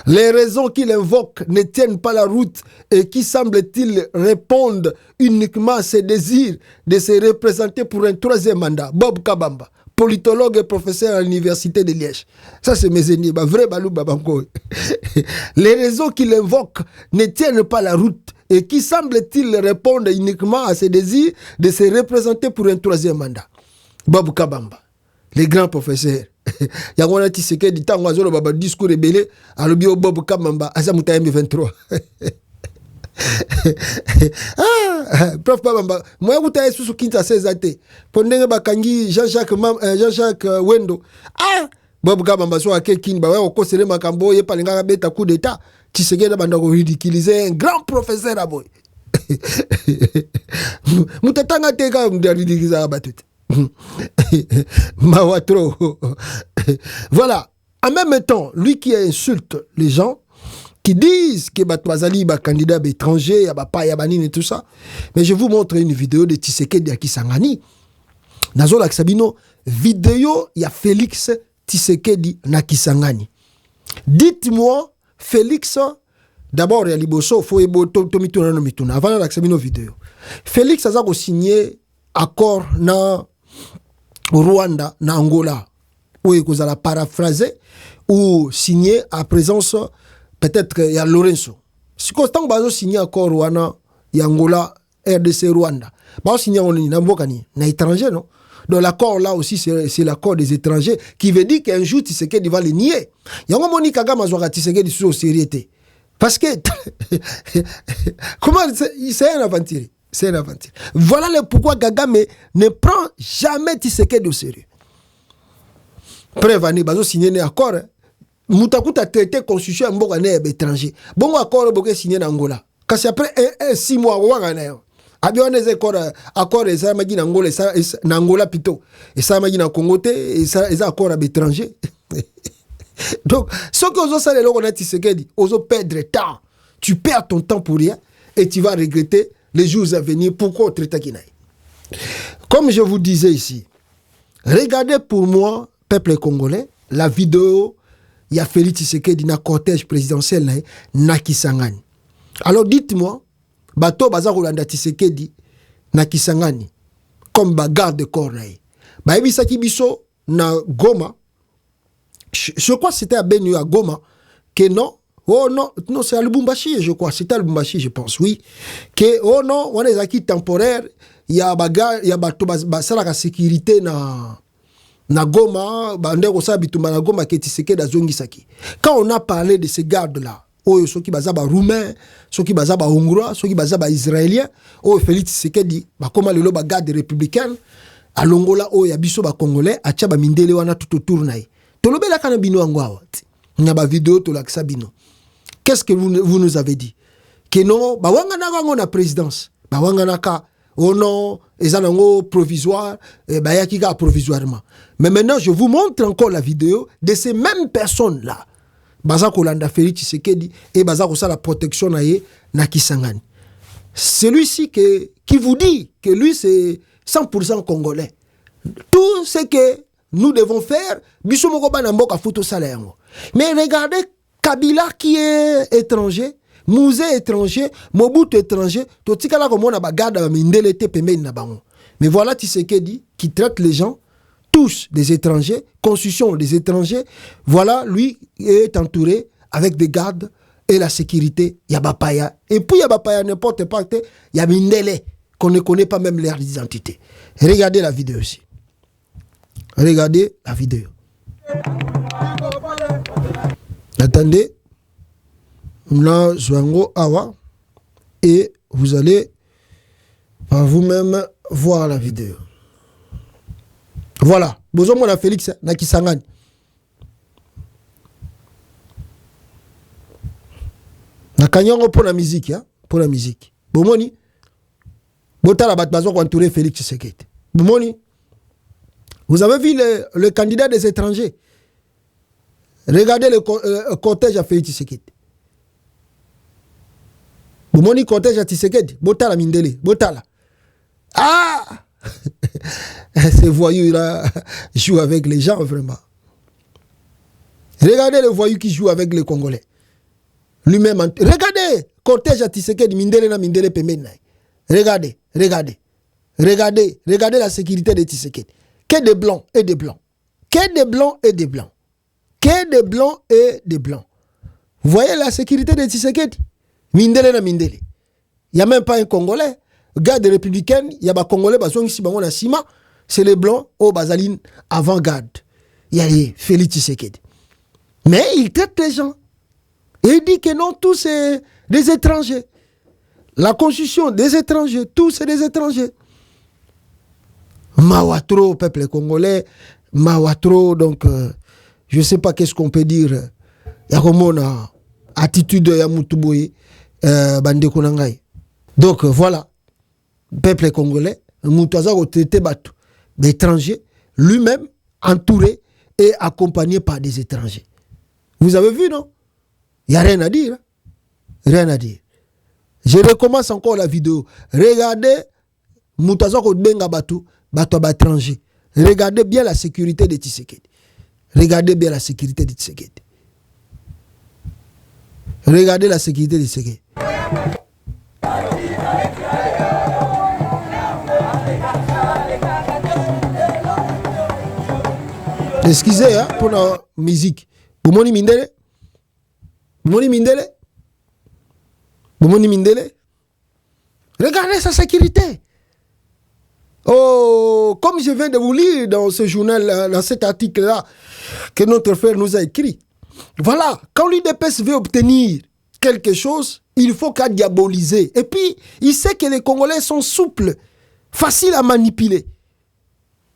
Speaker 3: Les raisons qu'il invoque ne tiennent pas la route et qui semble-t-il répondent uniquement à ses désirs de se représenter pour un troisième mandat. Bob Kabamba, politologue et professeur à l'université de Liège. Ça c'est mes ennemis, vrai baluba bango. Les raisons qu'il invoque ne tiennent pas la route et qui semble-t-il répondre uniquement à ses désirs de se représenter pour un troisième mandat. Bob Kabamba, les grands professeurs. Yangona Tshisekedi tango azolo baba discours rebelle alobi o Bob Kabamba asa muta M23. Prof Kabamba moya kuta Yesu kinta 16 ate pondenge bakangi Jean-Jacques Wendo Bob Kabamba so akekin ba wa kosele makambo ye palinga beta coup d'état Tshisekedi banda ko ridiculiser un grand professeur aboy. Mutatanga teka mdaridikiza batute. Mawatro. Voilà. En même temps, lui qui insulte les gens, qui disent que Batouazali est candidat étranger, Yabapa, Yabanine et tout ça. Mais je vous montre une vidéo de Tshisekedi à Kisangani. Dans la Sabino, vidéo, il y a Félix Tshisekedi na Kisangani. Dites-moi, Félix, d'abord, il y a Liboso, Foebo, Tomituna, Nomituna. Avant la Sabino vidéo. Félix a signé accord na Rwanda, na Angola. Oui, vous allez paraphraser ou signer à présence, peut-être il y a Lorenzo. Si vous avez signé accord Rwanda, il y a Angola, RDC, Rwanda. Vous signé na étranger, non? Donc l'accord là aussi, c'est l'accord des étrangers qui veut dire qu'un jour, Tshisekedi va le nier. Il y a un moment où Tshisekedi sous sérieuxité. Parce que, comment, c'est un aventurier. C'est une aventure. Voilà le pourquoi Kagame ne prend jamais Tshisekedi au sérieux. Prévani, bazo signé un accord. Moutakuta traité constitution mboka ne étranger. Bon accord boke signé en Angola. Parce après 6 mois wangana. Abion des accords et ça m'a dit Angola na Angola plutôt. Et ça m'a dit na Congo et ça accord à l'étranger. Donc ce que vous savez là Tshisekedi, oso perdre temps. Tu perds ton temps pour rien et tu vas regretter les jours à venir. Pourquoi traiter Kinaï? Comme je vous disais ici, regardez pour moi, peuple congolais, la vidéo, il y a Félix Tshisekedi dans le cortège présidentiel na Kisangani. Alors dites-moi, bato baza Rolanda Tshisekedi na Kisangani, comme garde de corps naï. Ebisaki biso na Goma, je crois que c'était à Benu à Goma, que non. Oh non, non c'est à Lubumbashi, je crois. C'était à Lubumbashi, je pense, oui. Que, oh non, on est acquis temporaire. Il y a bagarre, il y a la sécurité na Goma, na Goma qui est à Zongisaki. Quand on a parlé de ces gardes-là, oh, ceux qui bazaba roumains, ceux qui bazaba hongrois, ceux qui bazaba israéliens, oh, Félix Tshisekedi, comment le loba garde républicaine, à Longola, oh, yabiso ba congolais, à Tchaba Mindele wana tout autour naï. Tolobe la kanabino angwa, n'a ba vidéo to la sabino. Qu'est-ce que vous nous avez dit? Que non, on a présidence. Oh non, ils ont provisoire, provisoirement. Mais maintenant, je vous montre encore la vidéo de ces mêmes personnes-là. Bazako Landa Félix Tshisekedi et Bazako la protection na Kisangani. Celui-ci qui vous dit que lui, c'est 100% congolais. Tout ce que nous devons faire, mais regardez, Kabila qui est étranger, Mouzé étranger, Mobutu étranger, mais voilà Tshisekedi qui traite les gens, tous des étrangers, constitution des étrangers, voilà, lui est entouré avec des gardes et la sécurité, Yabapaya. Et puis Yabapaya, n'importe pas, il y a Mindele, qu'on ne connaît pas même leur identité. Regardez la vidéo aussi. Regardez la vidéo. Attendez, là, Zwango Awa, et vous allez par vous-même voir la vidéo. Voilà. Besoin mon Félix Nakisangani. Nakanyongo pour la musique, hein? Pour la musique. Bomoni. Botala Batbazo qui entouré Félix Tshisekedi. Bomoni. Vous avez vu le candidat des étrangers. Regardez le cortège à Félix Tshisekedi. Bomoni cortège à Tshisekedi. Botala Mindele. Botala. Ah! Ces voyous-là jouent avec les gens, vraiment. Regardez le voyou qui joue avec les Congolais. Lui-même. Regardez! Cortège à Tshisekedi. Mindele na Mindele Pemena. Regardez. Regardez. Regardez. Regardez la sécurité de Tshisekedi. Que des blancs et des blancs. Que des blancs et des blancs. Que des blancs et des blancs. Vous voyez la sécurité de Tshisekedi? Mindele na Mindele. Il n'y a même pas un Congolais. Garde républicaine, il y a des Congolais, c'est les blancs au Basaline avant-garde. Il y a les Félix Tshisekedi. Mais il traite les gens. Et il dit que non, tous c'est des étrangers. La constitution des étrangers, tous c'est des étrangers. Mawatro, peuple congolais, Mawatro, donc je ne sais pas qu'est-ce qu'on peut dire. Il y a comme une attitude de Yamutuboué, Bande Konangai. Donc voilà. Peuple congolais, Moutaza a traité d'étrangers, lui-même entouré et accompagné par des étrangers. Vous avez vu, non? Il n'y a rien à dire. Hein? Rien à dire. Je recommence encore la vidéo. Regardez Moutaza Benga Batou, Batou étranger. Regardez bien la sécurité de Tshisekedi. Regardez bien la sécurité de Tshisekedi. Regardez la sécurité de Tshisekedi. Excusez hein, pour la musique. Boumoni Mindele. Boumoni Mindele. Boumoni Mindele. Regardez sa sécurité. Oh, comme je viens de vous lire dans ce journal, dans cet article-là, que notre frère nous a écrit. Voilà, quand l'UDPS veut obtenir quelque chose, il faut qu'à diaboliser. Et puis, il sait que les Congolais sont souples, faciles à manipuler.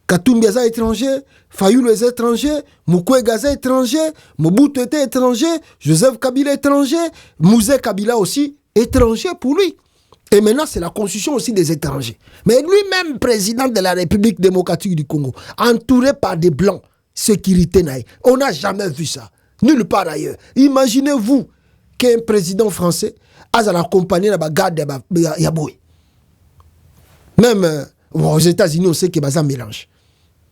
Speaker 3: Katumbi est étranger, Fayoulou est étranger, Mukwege est étranger, Mobutu était étranger, Joseph Kabila étranger, Mouzé Kabila aussi étranger pour lui. Et maintenant, c'est la constitution aussi des étrangers. Mais lui-même, président de la République démocratique du Congo, entouré par des blancs, sécurité naïe. On n'a jamais vu ça. Nulle part ailleurs. Imaginez-vous qu'un président français a accompagné la garde de Yaboui. Même aux États-Unis, on sait qu'il y a un mélange.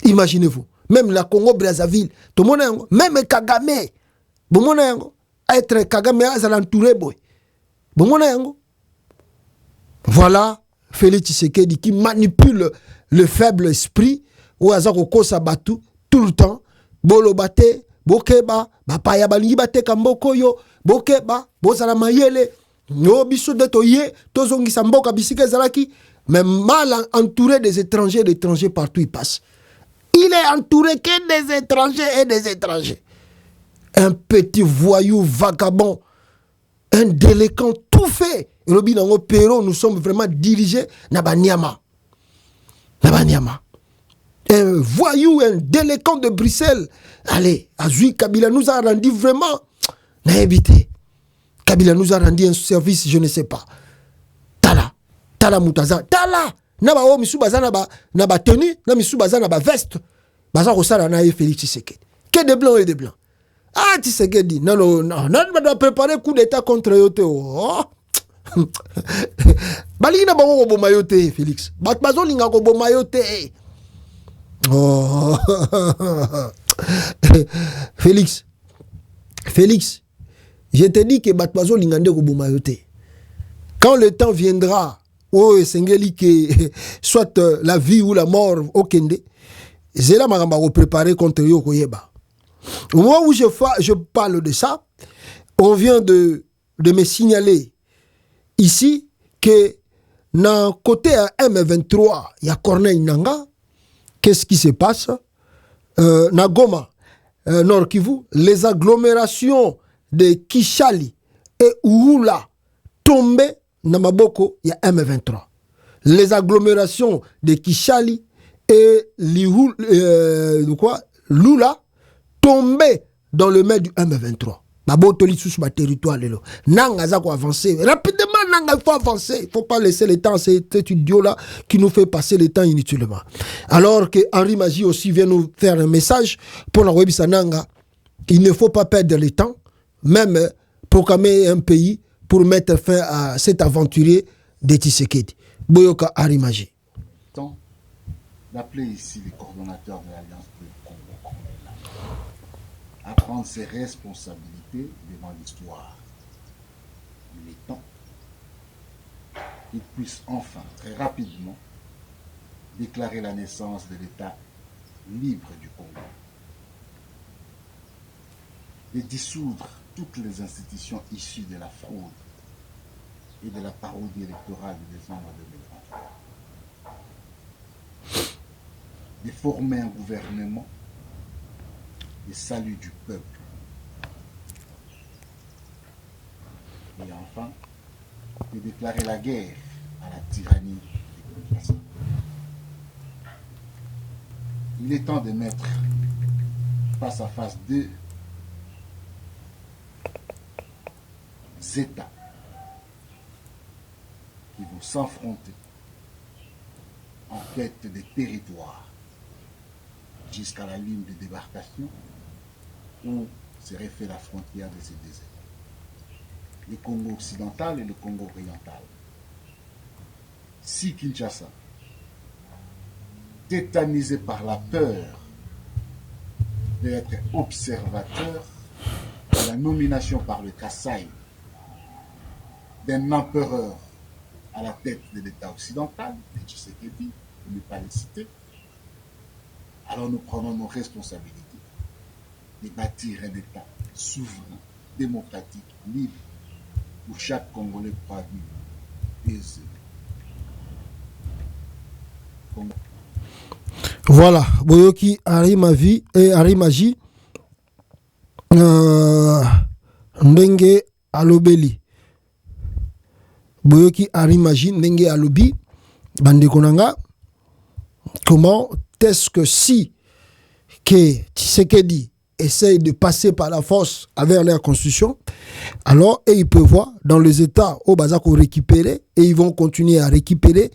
Speaker 3: Imaginez-vous. Même la Congo-Brazzaville, tout le monde, même Kagame, être Kagame a entouré. Voilà Félix Tshisekedi qui manipule le faible esprit ou Azako Sabatu tout le temps. Bolo bate, bokeba, bapaya balingi bate kamboko yo, bokeba, bozala mayele, no biso de toye, tozongi samboka bisike zalaki, mais mal entouré des étrangers partout il passe. Il est entouré que des étrangers et des étrangers. Un petit voyou vagabond, un délinquant tout fait. Nous sommes vraiment dirigés Nabanyama. Un voyou, un délinquant de Bruxelles. Allez, Azui Kabila nous a rendu vraiment naïvité. Kabila nous a rendu un service, je ne sais pas. Tala Moutaza, Tala. Naba o misu baza naba tenue, na misu baza naba veste. Baza kosala na Félix Tshisekedi. Que des blancs et des blancs. Ah Tshisekedi, non, on doit préparer un coup d'état contre Yote. Oh. Balina bango ko bomayote Félix. Batbazo linga ko bomayote. Oh. Félix, je te dis que Batbazo linga ko bomayote. Quand le temps viendra, oh Sengeli que soit la vie ou la mort au Kende, Zela Magamba va préparer contre Yoko Yeba. Au moment où je parle de ça, on vient de me signaler ici que dans côté M23, il y a Corneille Nanga. Qu'est-ce qui se passe? Nagoma, Nord Kivu, les agglomérations de Kishali et Ououla tombées Namaboko, il y a M23. Les agglomérations de Kishali et Lula tombaient dans le main du M23. Babotoli sous ma territoire, Nanga zako avancer. Rapidement, Nanga, il faut avancer. Il ne faut pas laisser le temps, cet idiot-là qui nous fait passer le temps inutilement. Alors que Henri Magie aussi vient nous faire un message pour la Webisa Nanga. Il ne faut pas perdre le temps, même proclamer un pays pour mettre fin à cet aventurier de Tshisekedi. Boyoka Henri Magie.
Speaker 9: D'appeler ici les coordonnateurs de l'Alliance pour le Congo à prendre ses responsabilités devant l'histoire. Il est temps qu'il puisse enfin, très rapidement, déclarer la naissance de l'État libre du Congo et dissoudre toutes les institutions issues de la fraude et de la parodie électorale de décembre 2023. De former un gouvernement de salut du peuple. Et enfin, de déclarer la guerre à la tyrannie des Kinshasa. Il est temps de mettre face à face deux États qui vont s'affronter en quête des territoires jusqu'à la ligne de débarcation où serait fait la frontière de ces deux États. Le Congo occidental et le Congo oriental. Si Kinshasa, tétanisé par la peur d'être observateur de la nomination par le Kassai d'un empereur à la tête de l'État occidental, de Tshisekedi, pour ne pas le citer, alors nous prenons nos responsabilités de bâtir un État souverain, démocratique, libre, où chaque Congolais pourra vivre paisible.
Speaker 3: Voilà, Boyoki Arimavi et Arimaji Ndenge Alobeli. Boyoki Arimaji Ndenge Alobi Bandekonanga. Comment est-ce que si que Tshisekedi essaye de passer par la force avec leur constitution, alors et ils peuvent voir dans les États au Bazako récupérer et ils vont continuer à récupérer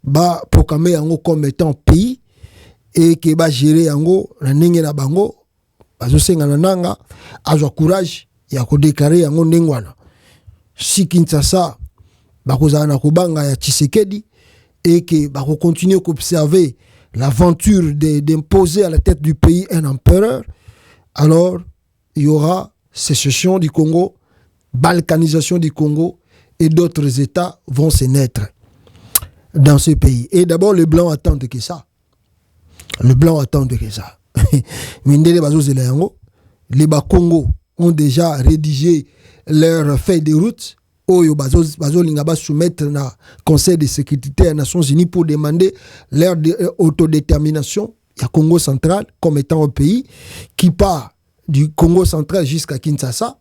Speaker 3: bah proclamer Yango comme étant pays et que bah gérer Yango na ndenge na bango bazosenga na nanga azwa courage ya ko déclarer Yango ndengwana si Kinshasa bakozala na kobanga ya Tshisekedi et que bako continuer qu'observer l'aventure d'imposer à la tête du pays un empereur, alors il y aura sécession du Congo, balkanisation du Congo et d'autres États vont se naître dans ce pays. Et d'abord, les Blancs attendent que ça. Les Blancs attendent que ça. Les Bas-Congo ont déjà rédigé leur feuille de route. Oyo bazolinga ba soumettre na Conseil de sécurité des Nations Unies pour demander leur autodétermination à Congo central comme étant un pays qui part du Congo central jusqu'à Kinshasa,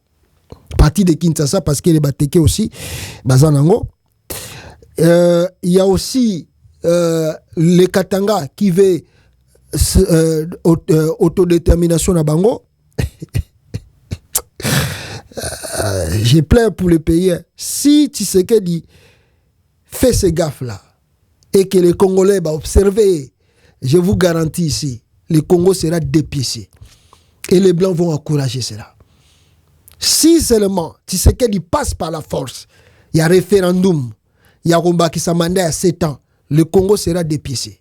Speaker 3: partie de Kinshasa parce que les Bateke aussi bazanango. Il y a aussi les Katanga qui veut autodétermination na bango. J'ai pleure pour le pays. Si Tshisekedi fait ces gaffes-là et que les Congolais vont observer, je vous garantis ici, le Congo sera dépiécé. Et les Blancs vont encourager cela. Si seulement Tshisekedi passe par la force, il y a référendum, il y a Romba qui s'est mandé à 7 ans, le Congo sera dépiécé.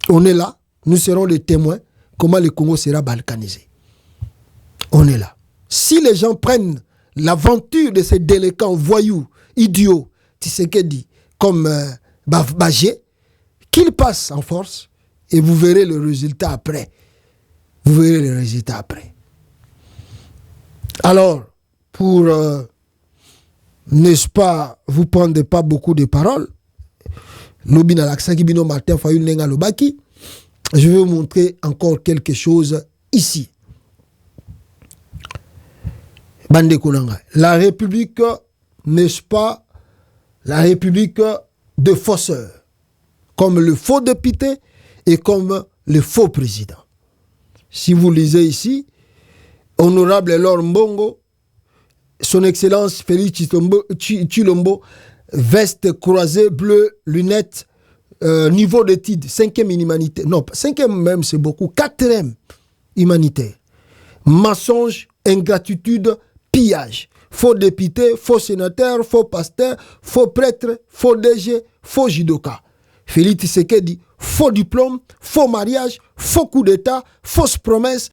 Speaker 3: On est là, nous serons les témoins comment le Congo sera balkanisé. On est là. Si les gens prennent l'aventure de ces délinquants voyous, idiots, Tshisekedi, comme Bajé, qu'ils passent en force et vous verrez le résultat après. Vous verrez le résultat après. Alors, pour, n'est-ce pas, vous prendre pas beaucoup de paroles, Lobina Laksaki Bino Martin Fayul Nenga Lobaki, je vais vous montrer encore quelque chose ici. Bande Konanga. La République, n'est-ce pas, la République de faussaires, comme le faux député et comme le faux président. Si vous lisez ici, Honorable Laure Mbongo, Son Excellence Félix Tshilombo, veste croisée bleue, lunettes, niveau d'études, 5e humanitaire. Non, 5e même, c'est beaucoup. 4e humanitaire. Mensonge, ingratitude, pillage. Faux député, faux sénateur, faux pasteur, faux prêtre, faux DG, faux judoka. Félix Tshisekedi, faux diplôme, faux mariage, faux coup d'état, fausses promesses.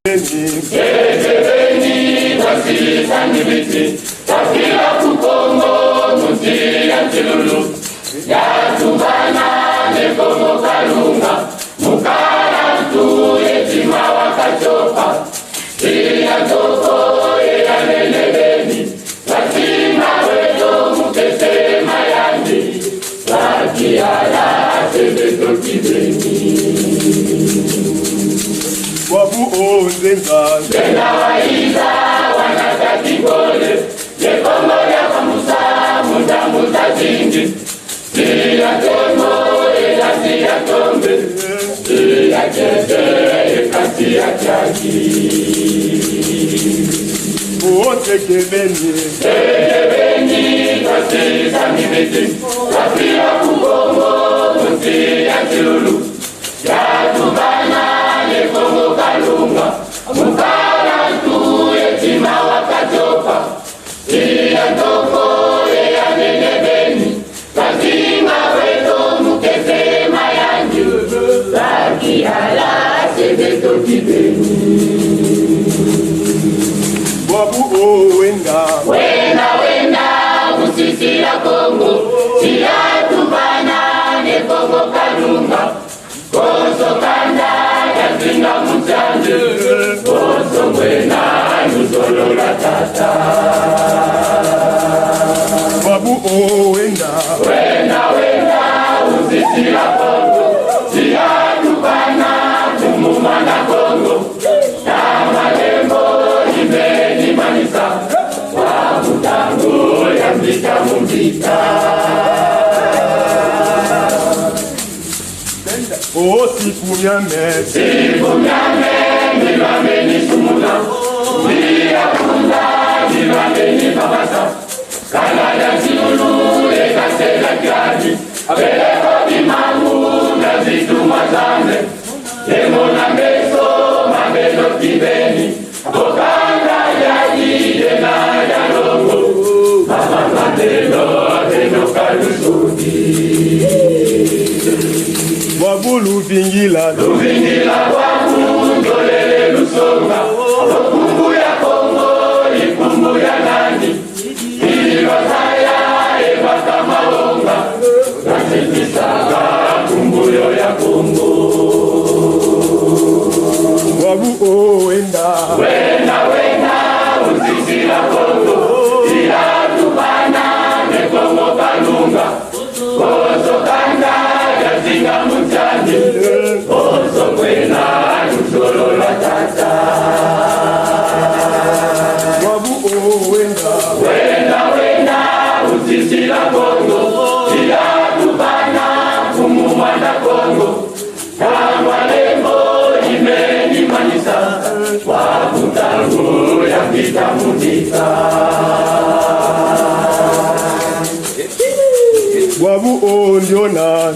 Speaker 10: Yona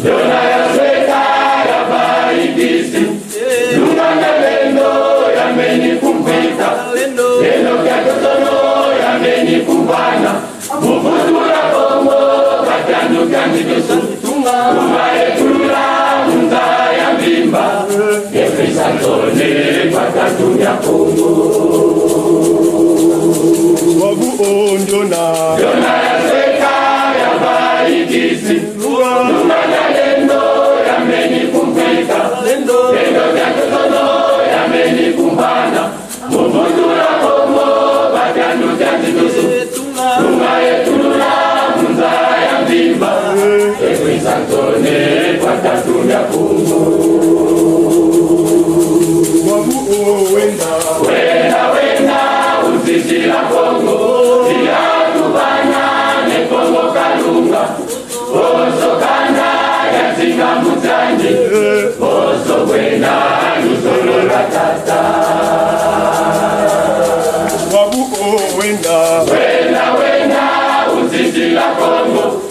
Speaker 1: Wenda, uzizila Kongo,